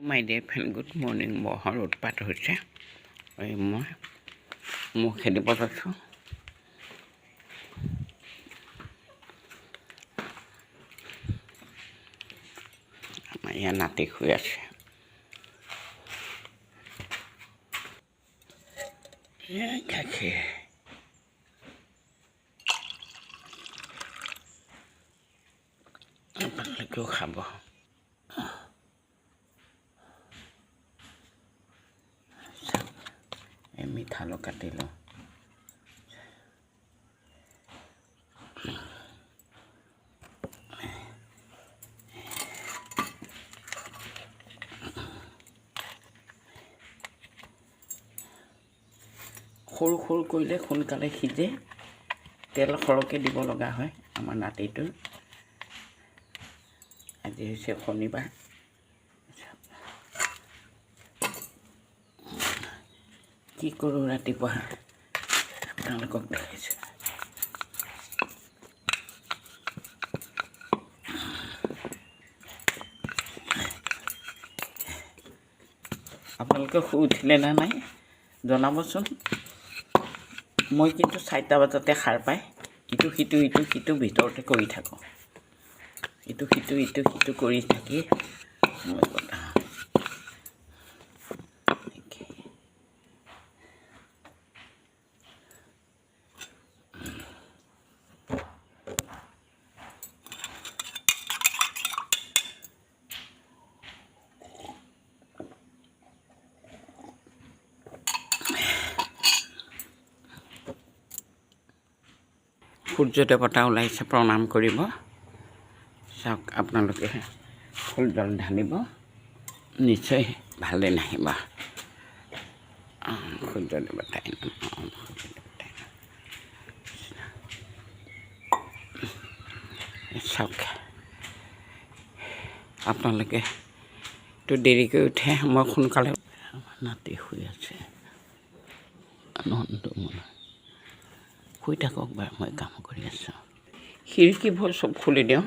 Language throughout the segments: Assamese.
মাই ডিয়াৰ ফ্ৰেণ্ড, গুড মৰ্ণিং। মহৰ উৎপাত হৈছে। মই মহ খেদিব লৈছোঁ। আমাৰ ইয়াৰ নাতি শুই আছে। গাখীৰ আপোনালোকেও খাব। মিঠালো কাটিলোঁ। সৰু সৰু কৰিলে সোনকালে সিজে। তেল সৰহকৈ দিব লগা হয় আমাৰ নাতিটো। আজি হৈছে শনিবাৰ। কি কৰোঁ ৰাতিপুৱা আপোনালোকক দেখাইছোঁ। আপোনালোকে শুই উঠিলে নে নাই জনাবচোন। মই কিন্তু 4টা বজাতে সাৰ পাই ইটো সিটো ভিতৰতে কৰি থাকোঁ। ইটো সিটো কৰি থাকি মই সূৰ্য দেৱতা ওলাইছে, প্ৰণাম কৰিব। চাওক আপোনালোকে ফুল জল ঢালিব, নিশ্চয় ভালে নাহিব। সূৰ্য দেৱতাই চাওক আপোনালোকে তো দেৰিকৈ উঠে, মই সোনকালে। আমাৰ নাতি শুই আছে। আনন্দময় শুই থাকক বাৰু, মই কাম কৰি আছোঁ। খিৰিকীবোৰ চব খুলি দিওঁ,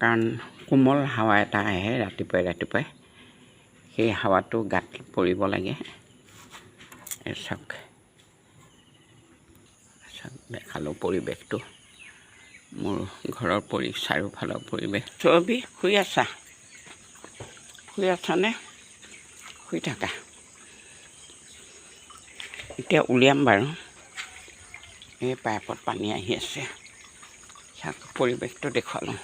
কাৰণ কোমল হাৱা এটা আহে ৰাতিপুৱাই। সেই হাৱাটো গাত পৰিব লাগে। চাওক দেখালোঁ পৰিৱেশটো, মোৰ ঘৰৰ চাৰিওফালৰ পৰিৱেশ। চবি শুই আছানে? শুই থাকা। এতিয়া উলিয়াম বাৰু। এই পাইপত পানী আহি আছে। চাওক পৰিৱেশটো দেখুৱালোঁ।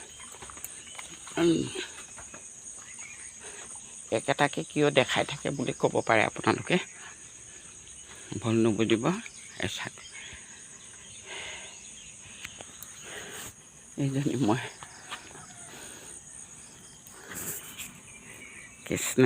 একেটাকে কিয় দেখাই থাকে বুলি ক'ব পাৰে আপোনালোকে, ভুল নুবুজিব। চাওক এইজনী মই কৃষ্ণ।